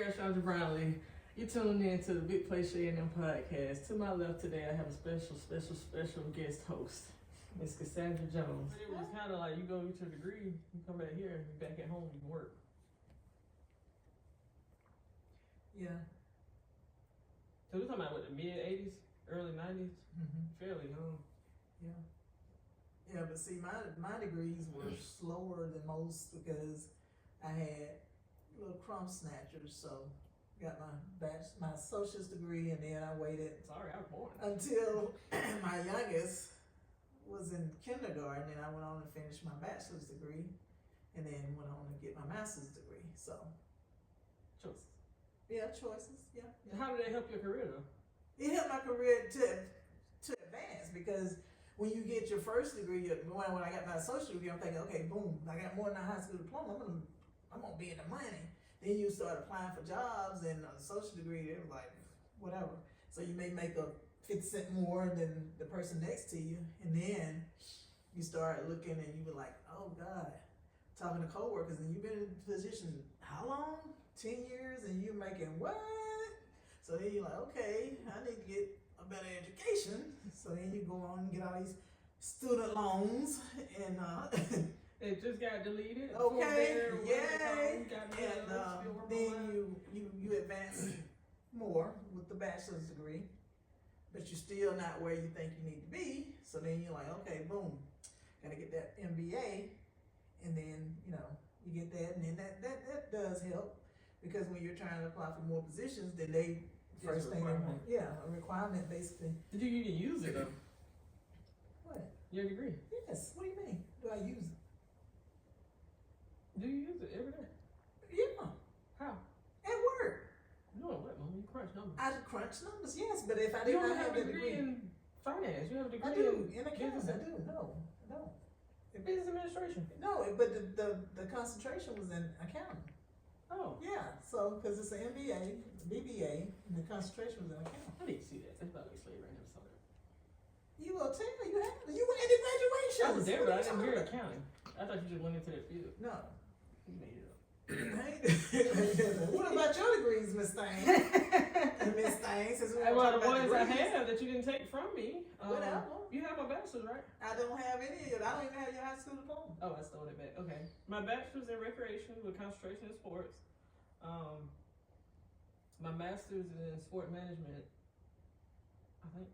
girl, Chandra Brownlee. You tuned in to the Big Play Shae Nem podcast. To my left today, I have a special guest host, Miss Cassandra Jones. It was kind of like you go get your degree, you come back here, you back at home, you can work. Yeah. So we're talking about what, the mid 80s, early 90s? Mm-hmm. Fairly young. Yeah. Yeah, but see, my degrees were slower than most because I had little crumb snatchers. So got my associate's degree, and then I waited. Sorry, I was born until my youngest was in kindergarten, and I went on to finish my bachelor's degree, and then went on to get my master's degree. So choices. Yeah, choices. Yeah. How did that help your career though? It helped my career to advance because when you get your first degree, when I got my associate degree, I'm thinking, okay, boom, I got more than a high school diploma. I'm gonna be in the money. Then you start applying for jobs, and a associate degree, they're like, whatever. So you may make a 50 cent more than the person next to you, and then you start looking, and you be like, oh God, talking to coworkers, and you've been in a position how long? 10 years, and you're making what? So then you're like, okay, I need to get a better education. So then you go on and get all these student loans, and it just got deleted. Okay, yay! And then you advance more with the bachelor's degree, but you're still not where you think you need to be. So then you're like, okay, boom, gotta get that MBA, and then you get that, and then that does help because when you're trying to apply for more positions, then they first thing they want, a requirement basically. Did you even use it though? What? Your degree? Yes. What do you mean? Do I use it? Do you use it every day? Yeah. How? At work. You know what, Mom? You crunch numbers. I crunch numbers, yes, but if I did not have a degree in finance, you have a degree I do, in accounting. I do. No, I don't. Business administration. No, but the concentration was in accounting. Oh. Yeah, so because it's an MBA, BBA, and the concentration was in accounting. I didn't see that. That's about to be slave right now. Something. You will tell you have. You went into graduation. I was there, but I didn't hear accounting. I thought you just went into that field. No. You made it up. What about your degrees, Miss Thang? Miss Thang, since we well, the ones I have that you didn't take from me. Whatever. You have my bachelor's, right? I don't have any of it. I don't even have your high school diploma. Oh, I stole it back. Okay. My bachelor's in recreation with concentration in sports. My master's in sport management, I think.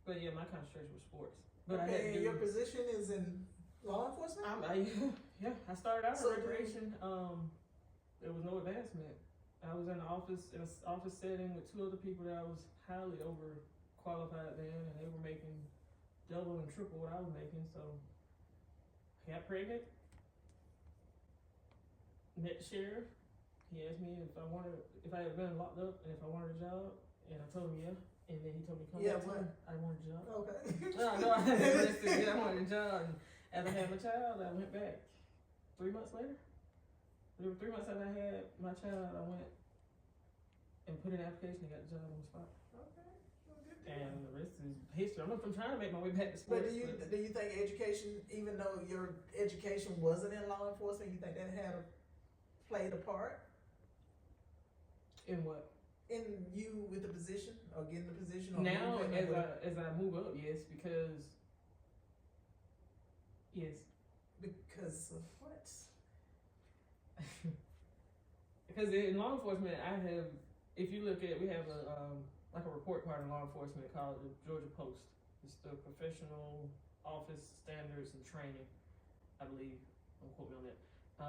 But yeah, my concentration was sports. But okay, and your position is in law enforcement? I started out in recreation. There was no advancement. I was in an office setting with two other people that I was highly overqualified then, and they were making double and triple what I was making. So I got pregnant, met the sheriff. He asked me if I had been locked up and if I wanted a job, and I told him yeah. And then he told me come back. I wanted a job. Okay. No, I had arrested. Yeah, I wanted a job. And after I had my child, I went back 3 months later. 3 months after I had my child, I went and put in an application and got the job on the spot. Okay. And the rest is history. I'm trying to make my way back to sports. But do you think education, even though your education wasn't in law enforcement, you think that played a part? In what? In you with the position or getting the position? Or now, as I move up, yes, because Because of what? Because in law enforcement, if you look at, we have a report card in law enforcement called the Georgia Post. It's the Professional Office Standards and Training, I believe. Don't quote me on that.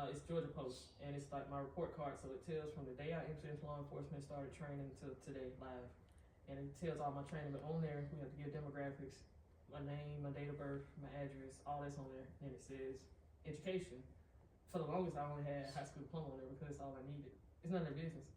It's Georgia Post, and it's like my report card, so it tells from the day I entered into law enforcement, started training to today, live. And it tells all my training, but on there, we have to give demographics, my name, my date of birth, my address, all that's on there. And it says education. For the longest, I only had high school diploma on there because that's all I needed. It's none of their business.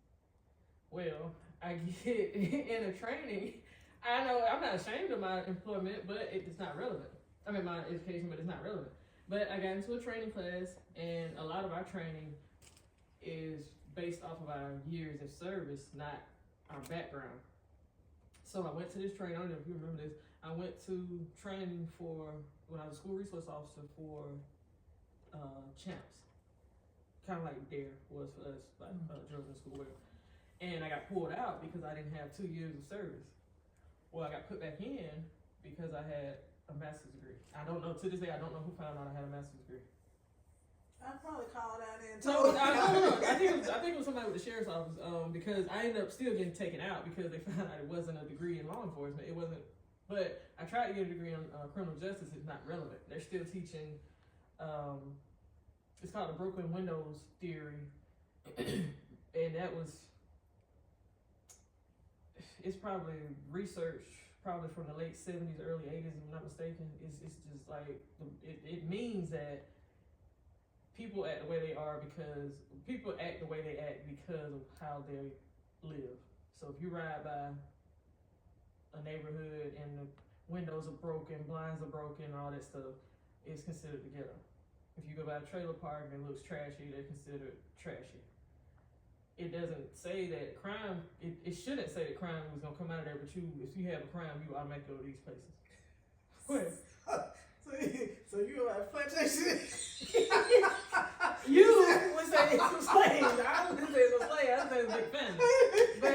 Well, I get in a training. I know I'm not ashamed of my employment, but it's not relevant. I mean, my education, but it's not relevant. But I got into a training class, and a lot of our training is based off of our years of service, not our background. So I went to this training, I don't know if you remember this, I went to training when I was a school resource officer for CHAMPS, kind of like DARE was for us, like Georgia School Work. And I got pulled out because I didn't have 2 years of service. Well, I got put back in because I had a master's degree. I don't know, to this day, I don't know who found out I had a master's degree. I probably called out there and No, told I think it was somebody with the sheriff's office, because I ended up still getting taken out because they found out it wasn't a degree in law enforcement. It wasn't, but I tried to get a degree in criminal justice. It's not relevant. They're still teaching, it's called the broken windows theory, and that was, it's probably research, probably from the late 70s, early 80s, if I'm not mistaken. It's just like, it means that people act the way they are because people act the way they act because of how they live. So if you ride by a neighborhood and the windows are broken, blinds are broken, all that stuff, it's considered the ghetto. If you go by a trailer park and it looks trashy, they're considered trashy. It doesn't say that crime, it shouldn't say that crime was gonna come out of there, but if you have a crime, you automatically go to these places. What? So you were like, plantation. You would say it's some slaves. I wouldn't say it's some slaves. I would say it's a big family. But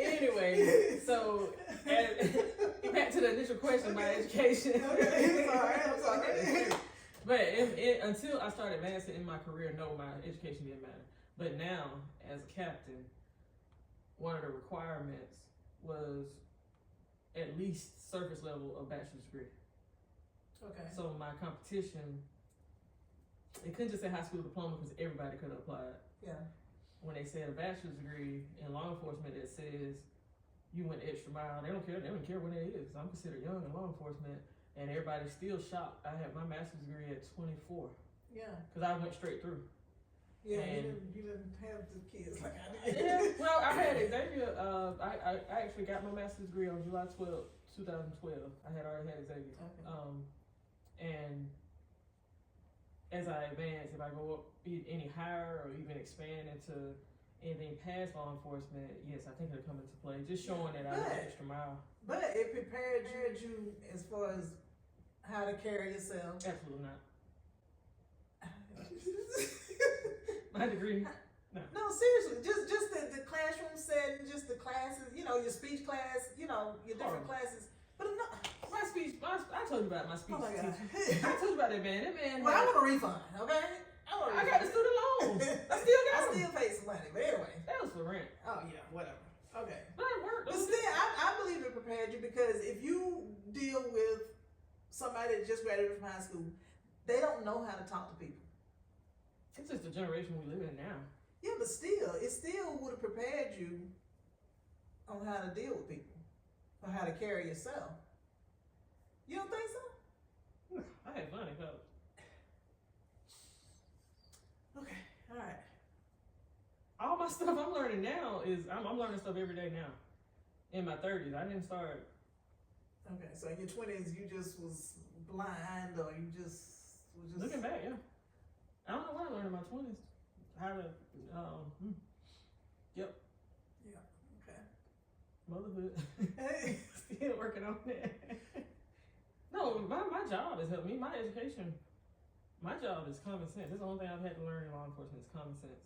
anyway, so back to the initial question about education. Okay, I'm sorry. But until I started advancing in my career, no, my education didn't matter. But now, as a captain, one of the requirements was at least surface level of bachelor's degree. Okay. So my competition, it couldn't just say high school diploma because everybody could have applied. Yeah. When they said a bachelor's degree in law enforcement that says you went extra mile, they don't care when it is. I'm considered young in law enforcement, and everybody's still shocked. I had my master's degree at 24. Yeah. Because I went straight through. Yeah, and you didn't have the kids like I did. Yeah, well, I had Xavier. I actually got my master's degree on July 12th, 2012. I had already had Xavier. Okay. And as I advance, if I go up any higher or even expand into anything past law enforcement, yes, I think it'll come into play. Just showing that I went the extra mile. But it prepared you as far as how to carry yourself. Absolutely not. My degree. No, seriously, just the classroom setting, just the classes, your speech class, your different classes. But no, my speech, I told you about my speech. Oh my God. I told you about that man. That man. Well, I want a refund, okay? I got the student loans. I still got them. I still pay some money, but anyway. That was for rent. Oh yeah, whatever. Okay. But it worked. But still, I believe it prepared you because if you deal with somebody that just graduated from high school, they don't know how to talk to people. It's just the generation we live in now. Yeah, but still, it still would have prepared you on how to deal with people, or how to carry yourself. You don't think so? I had fun in college. Okay, all right. All my stuff I'm learning now is I'm learning stuff every day now. In my 30s, I didn't start. Okay, so in your 20s, you just was blind, or you just was just Looking back, yeah. I don't know what I learned in my 20s. How to, yep. Yeah, okay. Motherhood. Still working on that. No, my job has helped me. My education, my job is common sense. That's the only thing I've had to learn in law enforcement is common sense.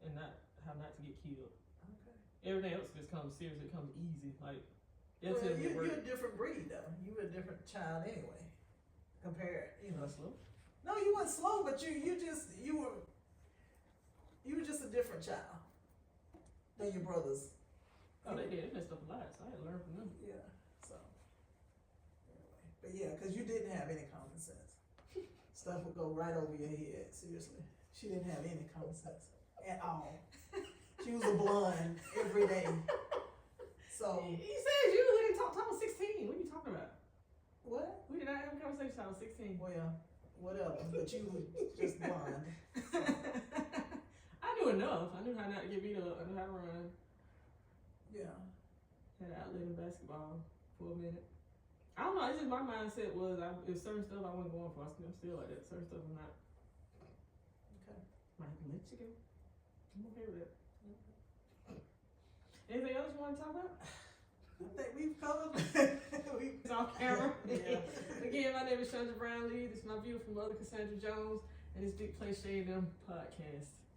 And not how not to get killed. Okay. Everything else just comes serious, it comes easy. Like, Well, you're a different breed, though. You were a different child anyway. Compared, Not slow. No, you weren't slow, but you were just a different child than your brothers. Oh, they did. They messed up a lot, so I had to learn from them. Yeah. So anyway, but yeah, because you didn't have any common sense. Stuff would go right over your head. Seriously, she didn't have any common sense at all. She was a blonde every day. So He said you didn't talk till I was 16. What are you talking about? what? We did not have a conversation till I was 16. Well, whatever. But you were just blonde. So. I knew enough. I knew how not to get beat up. I knew how to run. Yeah. Had an outlet in basketball for a minute. I don't know. It's just my mindset was if certain stuff I wasn't going for. I'm still like that. Certain stuff I'm not. Okay. Might have to let you go. I'm okay with that. Anything else you want to talk about? I think we've covered. It's off camera. Yeah. Again, my name is Chandra Brown Lee. This is my beautiful mother, Cassandra Jones. And it's Big Play Shae Nem podcast.